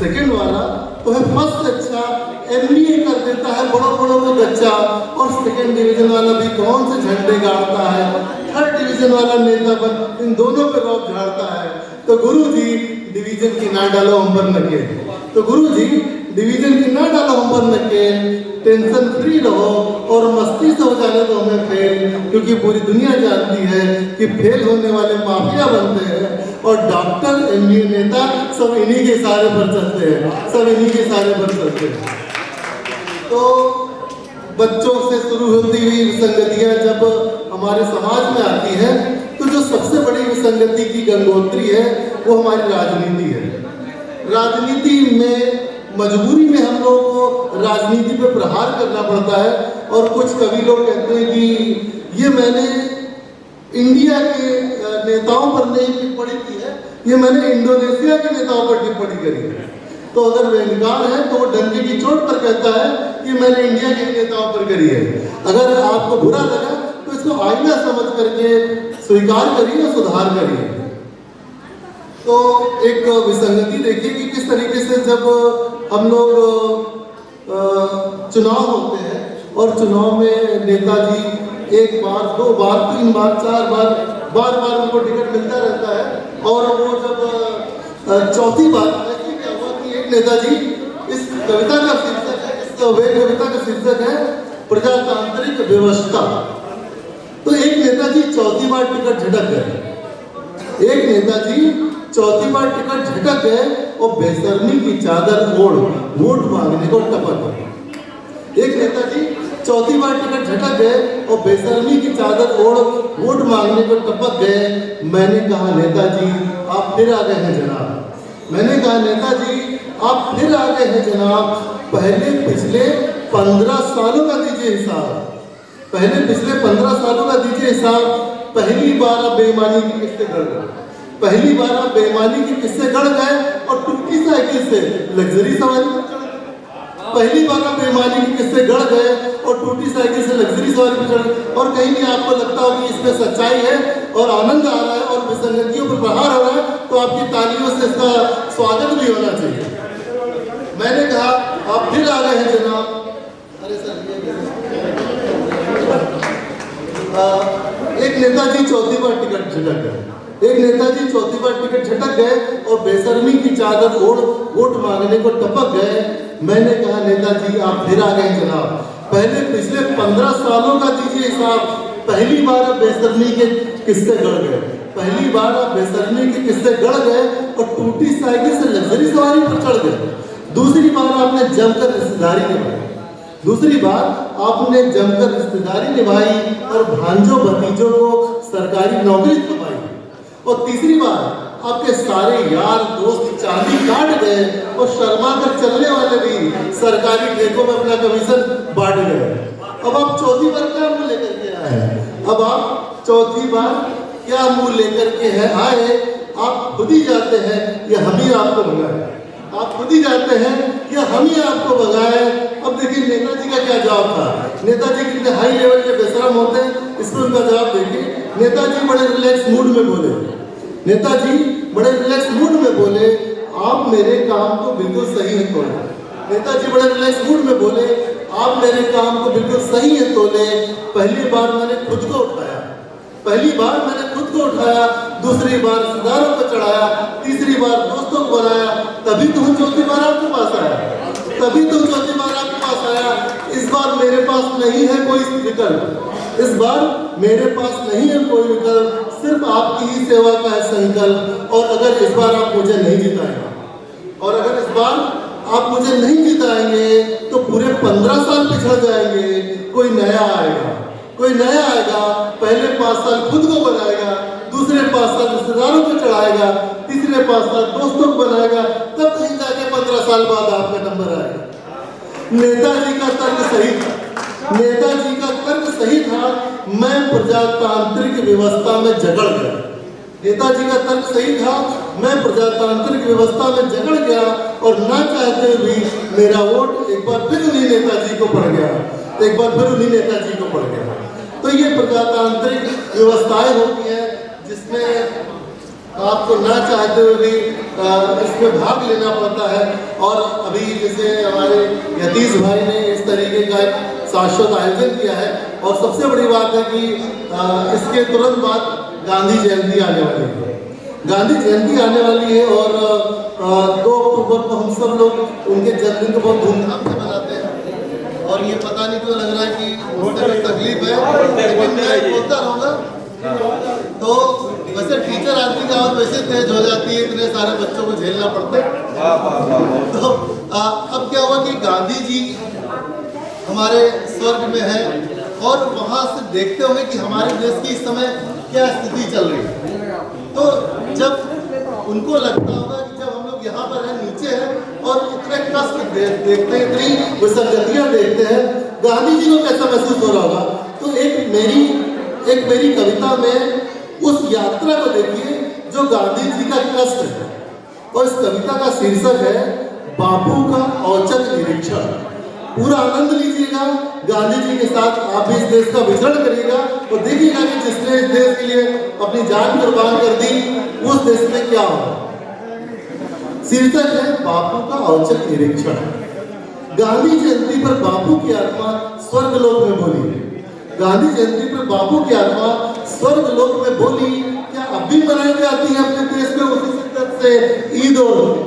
Second वाला तो है फर्स्ट अच्छा MBA कर देता है बड़ों बड़ों को बच्चा, और सेकंड डिवीजन वाला भी कौन से झंडे गाड़ता है, थर्ड डिवीजन वाला नेता बन इन दोनों पे रौब झाड़ता है। तो गुरु जी डिवीजन की ना डालो हम पर नकेल, तो गुरु जी डिवीजन की ना डालो हम पर नकेल, टेंशन फ्री रहो और मस्ती से हो जाने दो हमें फेल, क्योंकि पूरी दुनिया जानती है कि फेल होने वाले माफिया बनते हैं और डॉक्टर MBA नेता सब इन्हीं के सहारे पर चलते हैं, सब इन्हीं के सहारे पर चलते हैं। तो बच्चों से शुरू होती हुई विसंगतियां जब हमारे समाज में आती है तो जो सबसे बड़ी विसंगति की गंगोत्री है वो हमारी राजनीति है। राजनीति में मजबूरी में हम लोगों को राजनीति पे प्रहार करना पड़ता है, और कुछ कवि लोग कहते हैं कि ये मैंने इंडिया के नेताओं पर नहीं टिप्पणी की है, ये मैंने इंडोनेशिया के नेताओं पर टिप्पणी करी है। तो अगर वे इनकार है तो वो डंके की चोट पर कहता है कि मैंने इंडिया के नेताओं पर करी है। अगर आपको बुरा लगा तो इसको आईना समझ करके स्वीकार करिए और सुधार करिए। तो एक विसंगति देखिए कि किस तरीके से जब हम लोग चुनाव होते हैं और चुनाव में नेताजी एक बार, दो बार, तीन बार, चार बार, बार बार उनको टिकट मिलता रहता है, और वो जब चौथी बार ऐसे क्या हुआ कि एक नेताजी, इस कविता का शीर्षक है, इस कविता का शीर्षक है प्रजातांत्रिक व्यवस्था। तो एक नेताजी चौथी बार टिकट झटक गए, एक नेताजी चौथी बार टिकट झटक गए और बेशर्मी की चादर ओढ़ वोट मांगने को टपक गए। एक नेताजी चौथी बार टिकट झटक गए और बेशर्मी की चादर ओढ़ वोट मांगने को टपक गए। मैंने कहा नेताजी आप फिर आ गए हैं जनाब, मैंने कहा नेताजी आप फिर आ गए हैं जनाब, पहले पिछले 15 सालों का दीजिए हिसाब, पहले पिछले 15 सालों का दीजिए हिसाब। पहली बार आप बेईमानी की किस्से गढ़ गए, पहली बार आप बेईमानी की किस्से गढ़ गए और टूटी साइकिल से लग्जरी सवारी पर चढ़ गए। पहली बार आप बेईमानी की किस्से गढ़ गए और टूटी साइकिल से लग्जरी सवारी पर चढ़ गए, और कहीं भी आपको लगता हो कि इसमें सच्चाई है और आनंद आ रहा है और विसंगतियों पर प्रहार हो रहा है, तो आपकी तालियों से इसका स्वागत भी होना चाहिए। मैंने कहा आप फिर आ गए हैं जनाब। अरे सर एक नेताजी चौथी बार टिकट झटक गए, एक नेताजी चौथी बार टिकट झटक गए और बेशर्मी की चादर ओढ़ वोट मांगने को टपक गए। मैंने कहा नेताजी आप फिर आ गए जनाब, पहले पिछले 15 सालों का दीजिए हिसाब। पहली बार आप बेशर्मी के किस्से गढ़ गए, पहली बार आप बेशर्मी के किस्से गढ़ गए और टूटी साइकिल से लग्जरी सवारी पर चढ़ गए। दूसरी बार आपने जमकर रिश्तेदारी निभाई, दूसरी बार आपने जमकर रिश्तेदारी निभाई और भांजों भतीजों को सरकारी नौकरी दिलवाई, और तीसरी बार आपके सारे यार दोस्त चांदी काट गए और शर्मा कर चलने वाले भी सरकारी ठेकों में अपना कमीशन बांट गए। अब आप चौथी बार क्या मुंह लेकर के आए हैं? अब आप चौथी बार क्या मुंह लेकर के है आए? आप खुद ही जाते हैं कि हम ही आपको भगाए, आप खुद ही जाते हैं कि हम ही आपको भगाए। अब देखिए नेताजी का क्या जवाब था। नेताजी कितने हाई लेवल के बेशरम होते हैं, इसमें उनका जवाब देखिए। नेताजी बड़े रिलैक्स मूड में बोले, नेताजी बड़े रिलैक्स मूड में बोले आप मेरे काम को बिल्कुल सही है तोले। नेताजी बड़े रिलैक्स मूड में बोले आप मेरे काम को बिल्कुल सही है तोले। पहली बार मैंने खुद को उठाया, पहली बार मैंने खुद को उठाया, दूसरी बार रिश्तेदारों को चढ़ाया, तीसरी बार दोस्तों को बनाया, तभी तो चौथी बार आपके पास आया, तभी तो चौथी बार आपके पास आया। इस बार मेरे पास नहीं है कोई विकल्प, इस बार मेरे पास नहीं है कोई विकल्प, सिर्फ आपकी ही सेवा का है संकल्प। और अगर इस बार आप मुझे नहीं जिताएंगे, और अगर इस बार आप मुझे नहीं जिताएंगे तो पूरे 15 साल पिछड़ जाएंगे। कोई नया आएगा, कोई नया आएगा, पहले 5 साल खुद को बनाएगा, दूसरे 5 साल रिश्तेदारों को चढ़ाएगा, तीसरे 5 साल दोस्तों को बनाएगा, तब कहीं जाके 15 साल बाद आपका नंबर आएगा। नेताजी का तर्क सही था, नेताजी का तर्क सही था, मैं प्रजातांत्रिक व्यवस्था में जकड़ गया। नेताजी का तर्क सही था, मैं प्रजातांत्रिक व्यवस्था में जकड़ गया और ना चाहते हुए मेरा वोट एक बार फिर उन्हीं नेताजी को पड़ गया, एक बार फिर उन्हीं नेताजी को पड़ गया। तो ये प्रजातांत्रिक व्यवस्थाएं होती हैं जिसमें आपको ना चाहते हुए भी इसमें भाग लेना पड़ता है। और अभी जैसे हमारे यतीश भाई ने इस तरीके का एक शाश्वत आयोजन किया है। और सबसे बड़ी बात है कि इसके तुरंत बाद गांधी जयंती आने वाली है। गांधी जयंती आने वाली है और 2 अक्टूबर को हम सब लोग उनके जन्मदिन को बहुत धूमधाम से मनाते हैं। और ये पता नहीं क्यों लग रहा है कि मुझसे कोई तकलीफ है, लेकिन मैं बोलता रहूँगा। तो वैसे टीचर आदमी का आवाज वैसे तेज हो जाती है, इतने सारे बच्चों को झेलना पड़ता है। तो अब क्या हुआ कि गांधी जी हमारे स्वर्ग में है और वहां से देखते होंगे कि हमारे देश की इस समय क्या स्थिति चल रही है। तो जब उनको लगता होगा कि जब हम लोग यहाँ पर हैं, नीचे हैं और इतने कष्ट देखते हैं, इतनी विसंगतियां देखते हैं, गांधी जी को कैसा महसूस हो रहा होगा। तो एक मेरी कविता में उस यात्रा को देखिए जो गांधी जी का कष्ट है। और इस कविता का शीर्षक है बापू का औचक निरीक्षण। पूरा आनंद लीजिएगा, गांधी जी के साथ आप इस देश का विचरण करिएगा और देखिएगा कि जिसने इस देश के लिए अपनी जान कुर्बान कर दी उस देश में क्या होगा। शीर्षक है बापू का औचक निरीक्षण। गांधी जयंती पर बापू की आत्मा स्वर्गलोक में बोली। गांधी जयंती पर बापू की आत्मा स्वर्गलोक में बोली, क्या अब भी मनाई जाती है अपने देश में उसी शिद्दत से ईद और होली।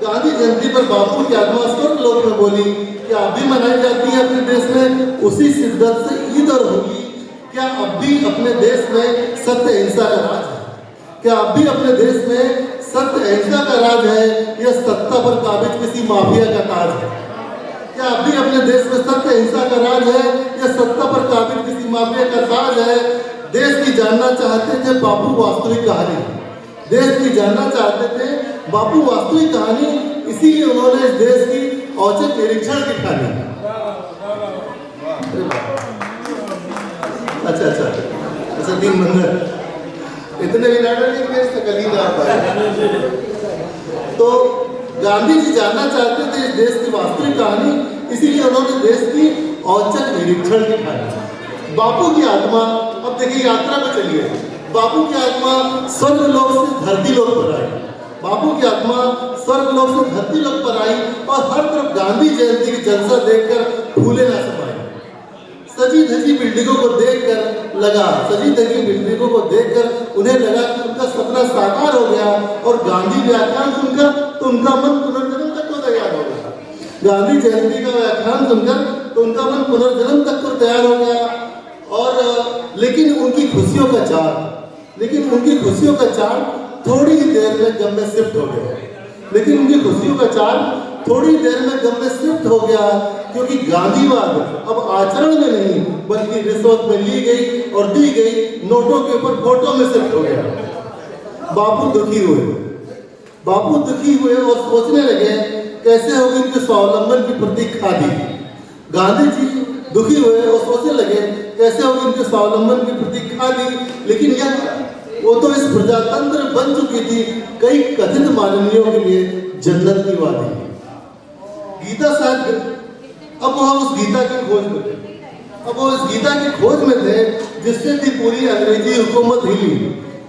गांधी जयंती पर बापू की आत्मा स्वर्गलोक में बोली, क्या अब भी मनाई जाती है अपने देश में उसी शिद्दत से ईद और होली। क्या अब भी अपने देश में सत्य अहिंसा का राज है? क्या अब भी अपने देश में सत्य अहिंसा का राज है या सत्ता पर काबिज किसी माफिया का ताज है? क्या अब भी अपने देश में सत्य अहिंसा का राज है या सत्ता पर काबिज किसी माफिया का ताज है? देश की जानना चाहते थे बापू वास्तविक कहानी। देश की जानना चाहते थे बापू वास्तविक कहानी, इसीलिए उन्होंने इस देश की औचक निरीक्षण की ठानी। अच्छा 3 मंदिर इतने भी नाटक मेरे से कल ही ना पाए। तो गांधी जी जानना चाहते थे इस देश की वास्तविक कहानी, इसीलिए उन्होंने देश की औचक निरीक्षण की ठानी। बापू की आत्मा, अब देखिए यात्रा में चलिए, बापू की आत्मा स्वर्गलोक से धरती लोक पर आई। बापू की आत्मा स्वर्गलोक से धरती लोक पर आई और हर तरफ गांधी जयंती की जलसा देखकर फूले ना समाये। सजी धजी बिल्डिंगों को देखकर लगा, सजी धजी बिल्डिंगों को देखकर उन्हें लगा कि उनका सपना साकार हो गया। और गांधी व्याख्यान सुनकर तो उनका मन पुनर्जन्म तक को तैयार हो गया। गांधी जयंती का व्याख्यान सुनकर तो उनका मन पुनर्जन्म तक को तैयार हो गया। और लेकिन उनकी खुशियों का चार थोड़ी ही देर में गम में शिफ्ट हो गया। लेकिन उनकी खुशियों का चार थोड़ी देर में गम में शिफ्ट हो गया, क्योंकि गांधीवाद अब आचरण में नहीं बल्कि रिश्वत में ली गई और दी गई नोटों के ऊपर फोटो में शिफ्ट हो गया। बापू दुखी हुए और सोचने लगे कैसे होगी उनके स्वावलंबन की प्रतीक खादी। गांधी जी दुखी हुए और सोचने लगे कैसे होगी उनके स्वावलंबन की प्रतीक खादी। लेकिन यह वो तो इस प्रजातंत्र बन चुकी थी कई कथित माननीयों के लिए जन्नत की वादी। गीता साहब अब वो उस गीता की खोज में थे जिससे थी पूरी अंग्रेजी हुकूमत हिली।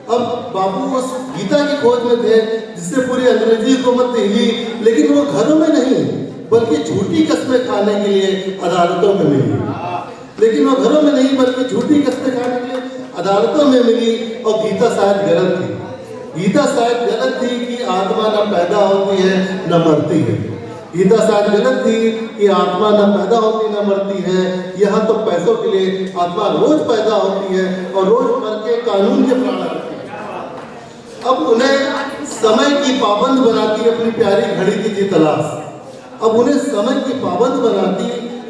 अब बापू उस गीता की खोज में थे जिससे पूरी अंग्रेजी हुकूमत हिली, लेकिन वो घरों में नहीं बल्कि झूठी कस्में खाने के लिए अदालतों में मिली। लेकिन वो घरों में नहीं बल्कि झूठी कस्में खाने के लिए अदालतों में मिली। और गीता शायद गलत थी कि आत्मा न पैदा होती है न मरती है। गीता शायद गलत थी कि आत्मा न पैदा होती न मरती है। यहाँ तो पैसों के लिए आत्मा रोज पैदा होती है और रोज मर के कानून के प्राण रखती है। अब उन्हें समय की पाबंद बनाती अपनी प्यारी घड़ी की थी तलाश।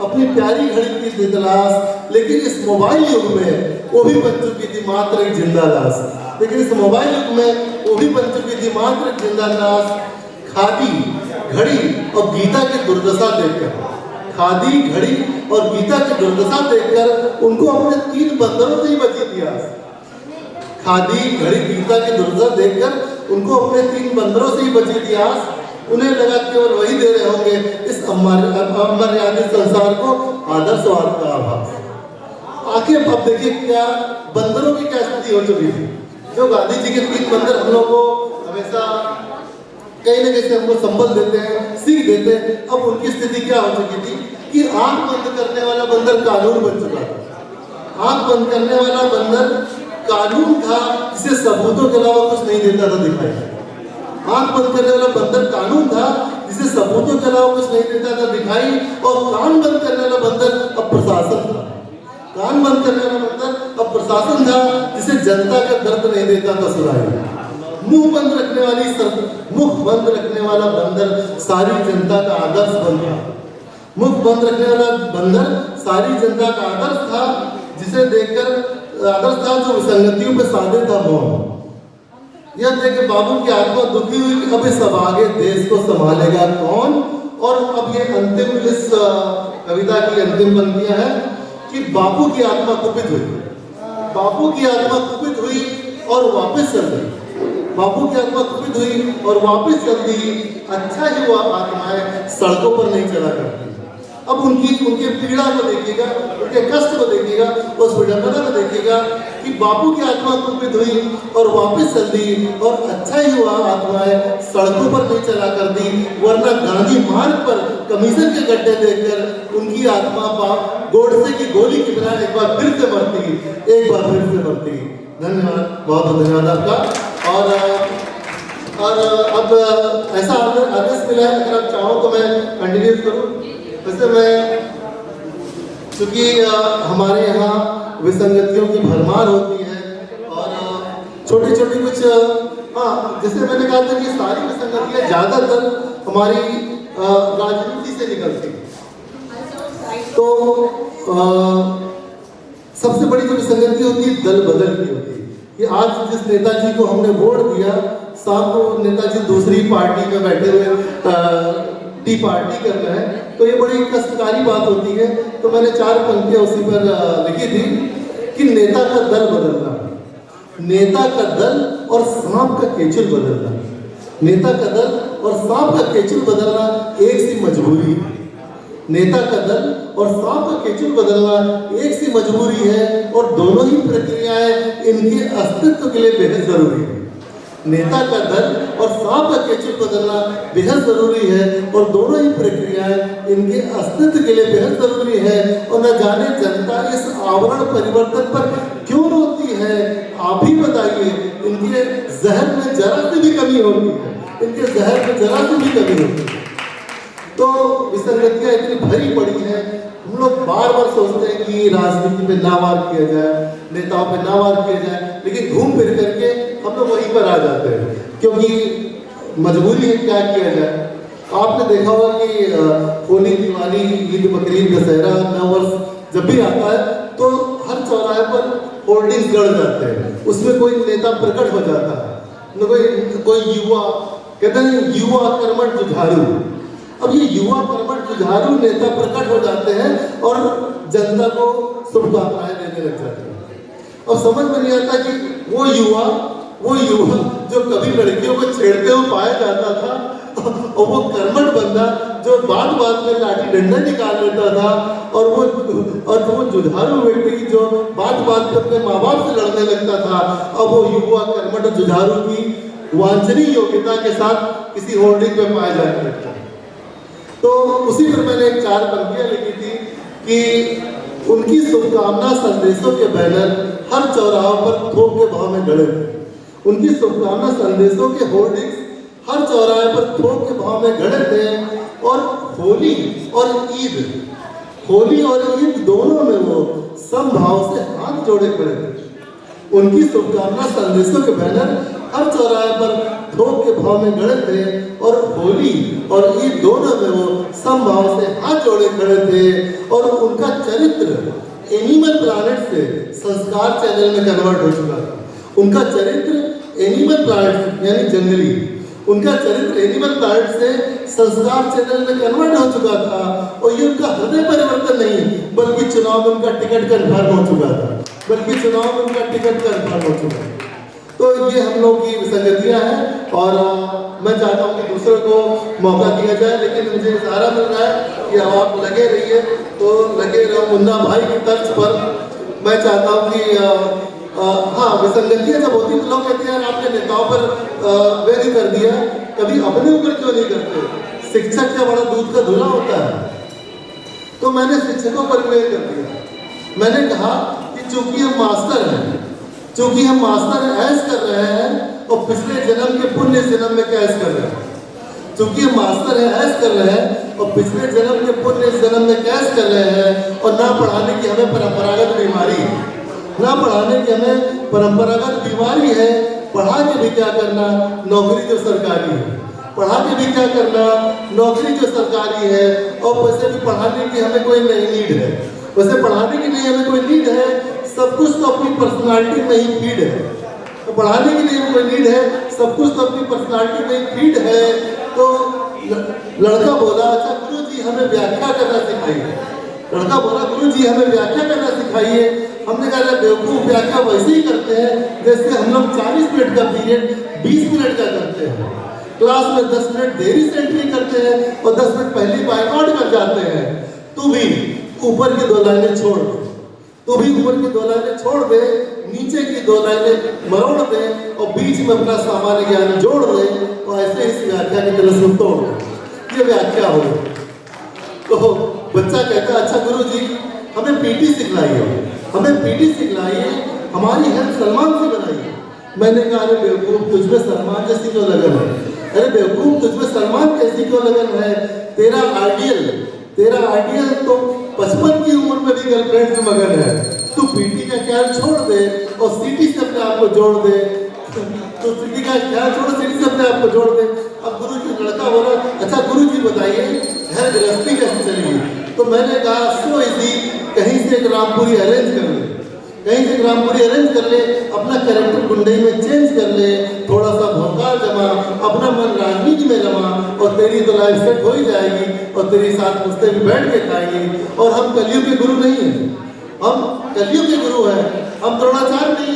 अपनी प्यारी घड़ी की तलाश। लेकिन इस मोबाइल युग में वो भी बन चुकी थी मात्र एक जिंदा लाश। खादी घड़ी और गीता की दुर्दशा देखकर उनको अपने 3 बंदरों से ही बची थी आस। उन्हें लगा केवल वही दे रहे होंगे इस अमर्यादित संसार को आदर्शवाद का आभास। आखिर अब देखिए क्या बंदरों की क्या स्थिति हो चुकी थी। जो गांधी जी के 3 बंदर हम लोग को हमेशा कहीं ना कहीं से हमको संबल देते हैं, सीख देते हैं। अब उनकी स्थिति क्या हो चुकी थी कि आंख बंद करने वाला बंदर कानून बन चुका था। आंख बंद करने वाला बंदर कानून था जिसे सबूतों के अलावा कुछ नहीं देता था दिखाई। आंख बंद करने वाला बंदर कानून था जिसे सबूतों के अलावा कुछ नहीं देता था दिखाई। और कान बंद करने वाला बंदर अब प्रशासन था। कान बंद करने वाला बंदर अब प्रशासन था जिसे जनता का दर्द नहीं देता था सुनाई। मुंह बंद रखने मुख बंद रखने वाला बंदर सारी जनता का आदर्श बन गया। मुख बंद रखने वाला बंदर सारी जनता का आदर्श था, जिसे देखकर आदर्श था जो विसंगतियों पे साधे था मौन। यह देख के बाबू की आत्मा दुखी हुई कि अब इस सब आगे देश को संभालेगा कौन। और अब ये अंतिम इस कविता की अंतिम पंक्तियां हैं कि बापू की आत्मा कुपित हुई। बापू की आत्मा कुपित हुई और वापस चल गई। बापू की आत्मा कुपित हुई और वापस चल दी। अच्छा ही वह आत्माएं सड़कों पर नहीं चला करती। अब उनकी पीड़ा को देखिएगा, उनके कष्ट को देखिएगा, उस विडंबना को देखिएगा कि बापू की आत्मा कुपित हुई और वापस चल दी। और अच्छा ही हुआ आत्माएं सड़कों पर नहीं चला कर दी, वरना गांधी मार्ग पर कमीशन के गड्ढे देखकर उनकी आत्मा गोडसे की गोली की बिना एक बार फिर से मरती। धन्यवाद, बहुत बहुत धन्यवाद आपका। और अब ऐसा आदेश मिला है, अगर आप चाहो तो मैं कंटिन्यू करूं। वैसे मैं चूंकि हमारे यहाँ विसंगतियों की भरमार होती है और छोटी छोटी कुछ जैसे मैंने कहा था कि सारी विसंगतियाँ ज़्यादातर हमारी राजनीति से निकलती हैं। तो सबसे बड़ी जो विसंगति होती है दल बदल की होती है कि आज जिस नेताजी को हमने वोट दिया, शाम को नेताजी दूसरी पार्टी में बैठे हुए टी पार्टी कर रहे हैं, तो ये बड़ी कष्टकारी बात होती है। तो मैंने 4 पंक्तियां उसी पर लिखी थी कि नेता का दल बदलना, नेता का दल और सांप का केचुल बदलना, नेता का दल और सांप का केचुल बदलना एक सी मजबूरी है। नेता का दल और सांप का केचुल बदलना एक सी मजबूरी है और दोनों ही प्रक्रियाएं इनके अस्तित्व के लिए बेहद जरूरी है। नेता का दल और सांप का केचुल बदलना बेहद जरूरी है और दोनों ही प्रक्रियाएं इनके अस्तित्व के लिए बेहद जरूरी है। और न जाने जनता इस आवरण परिवर्तन पर क्यों रोती है, आप ही बताइए। इनके जहर में जरा सी भी कमी होती है, इनके जहर में जरा सी भी कमी होती है। तो विसंगतियां इतनी भरी पड़ी हैं, हम लोग बार बार सोचते हैं कि राजनीति पे ना वार किया जाए, नेताओं पे ना वार किया जाए, लेकिन घूम फिर करके हम लोग वहीं पर आ जाते हैं क्योंकि मजबूरी है, क्या किया जाए। आपने देखा होगा कि होली, दिवाली, ईद, बकरीद, दशहरा, नववर्ष जब भी आता है तो हर चौराहे पर होर्डिंग्स गड़ जाते हैं, उसमें कोई नेता प्रकट हो जाता है, कोई युवा कहते हैं युवा कर्मठ जुझारू। अब ये युवा कर्मठ जुझारू नेता प्रकट हो जाते हैं और जनता को शुभकामनाएं देने लग जाते हैं। और समझ में नहीं आता कि वो युवा जो कभी लड़कियों को छेड़ते हुए पाया जाता था और वो कर्मठ बंदा जो बात बात में लाठी डंडा निकाल लेता था और वो जुझारू व्यक्ति जो बात बात में अपने माँ बाप से लड़ने लगता था, अब वो युवा कर्मठ जुझारू की वांछनीय योग्यता के साथ किसी होर्डिंग में पाया जाने लगता है। तो उसी पर मैंने 4 पंक्तियां लिखी थी कि उनकी शुभकामना संदेशों के बैनर हर चौराहों पर थोक के भाव में गड़े थे। उनकी शुभकामना संदेशों के होर्डिंग्स हर चौराहे पर थोक के भाव में गड़े थे। और होली और ईद दोनों में वो समभाव से हाथ जोड़े खड़े थे। उनकी शुभकामना संदेशों के बैनर हर चौराहे पर थोक के भाव में गड़े थे और होली और ईद दोनों में वो समभाव से हाथ जोड़े खड़े थे। और उनका चरित्र एनिमल प्लैनेट से संस्कार चैनल में कन्वर्ट हो चुका था। उनका चरित्र एनिमल प्लैनेट यानी जंगली, उनका चरित्र एनिमल प्लैनेट से संस्कार चैनल में कन्वर्ट हो चुका था। और ये उनका हृदय परिवर्तन नहीं बल्कि चुनाव में उनका टिकट कन्फर्म हो चुका था, तो ये हम लोग की विसंगतियां हैं। और मैं चाहता हूँ कि दूसरों को मौका दिया जाए, लेकिन मुझे इशारा मिल रहा है कि अब आप लगे रहिए, तो लगे रहो। मुन्ना भाई की तर्ज पर मैं चाहता हूँ कि हाँ, विसंगतियां जब होती तो लोग कहते हैं यार आपने नेताओं पर व्यंग कर दिया, कभी अपने ऊपर क्यों नहीं करते? शिक्षक क्या बड़ा दूध का धुला होता है? तो मैंने शिक्षकों पर व्यंग कर दिया। मैंने कहा कि चूंकि हम मास्टर हैं, चूंकि हम मास्टर ऐश कर रहे हैं और पिछले जन्म के पुण्य जन्म में कैश कर रहे हैं, चूंकि हम मास्टर है ऐश कर रहे हैं और पिछले जन्म के पुण्य जन्म में कैश कर रहे हैं, और ना पढ़ाने की हमें परंपरागत बीमारी है, ना पढ़ाने की हमें परंपरागत बीमारी है। पढ़ा के भी क्या करना, नौकरी जो सरकारी है, पढ़ा के भी क्या करना, नौकरी जो सरकारी है। और वैसे भी पढ़ाने की हमें कोई नहीं नीड है, वैसे पढ़ाने की नहीं हमें कोई नीड है, सब कुछ तो अपनी पर्सनालिटी में ही फीड है। तो पढ़ाने की नहीं कोई नीड है, सब कुछ तो अपनी पर्सनालिटी में ही फीड है। तो लड़का बोला अच्छा गुरुजी हमें व्याख्या करना सिखाइए। लड़का बोला गुरुजी हमें व्याख्या करना सिखाइए। हमने कहा बेवकूफ, व्याख्या वैसे ही करते हैं जैसे हम लोग 40 मिनट का पीरियड 20 मिनट का करते हैं, क्लास में 10 मिनट देरी से एंट्री करते हैं और 10 मिनट पहले बाइकआउट कर जाते हैं। तू भी ऊपर की 2 लाइनें छोड़ दे, तू भी ऊपर की 2 लाइनें छोड़ दे, नीचे की 2 लाइनें मरोड़ दे और बीच में अपना सामान्य ज्ञान जोड़ दे और ऐसे इस व्याख्या की तरह से तोड़ दे। ये व्याख्या हो। तो बच्चा कहता है अच्छा गुरुजी हमें पीटी सिखलाइए, हमें पीटी सिखलाइए, हमारी हेल्थ सलमान से बनाइए। मैंने कहा अरे बेवकूफ तुझमें सलमान जैसी क्यों लगन है? अरे बेवकूफ तुझमें सलमान कैसी क्यों लगन है? तेरा आइडियल तो 55 की उम्र में भी गर्लफ्रेंड से मगन है। तू पीटी का ख्याल छोड़ दे और सीटी से अपने आप को जोड़ दे, तो सीटी का ख्याल छोड़ सीटी से अपने आप को जोड़ दे। अब गुरुजी लड़का बोला अच्छा गुरुजी बताइए घर गृहस्थी कैसे चलेगी? तो मैंने कहा सो इजी, कहीं से एक रामपुरी अरेंज कर ले, कहीं से रामपुरी अरेंज कर ले, अपना कैरेक्टर गुंडई में चेंज कर ले, थोड़ा सा भौकाल जमा, अपना मन राजनीति में जमा और तेरी तो लाइफ सेट हो ही जाएगी और तेरी साथ मुझसे भी बैठ के खाएंगे। और हम कलयुग के गुरु नहीं हैं, हम कलयुग के गुरु हैं, हम द्रोणाचार्य नहीं।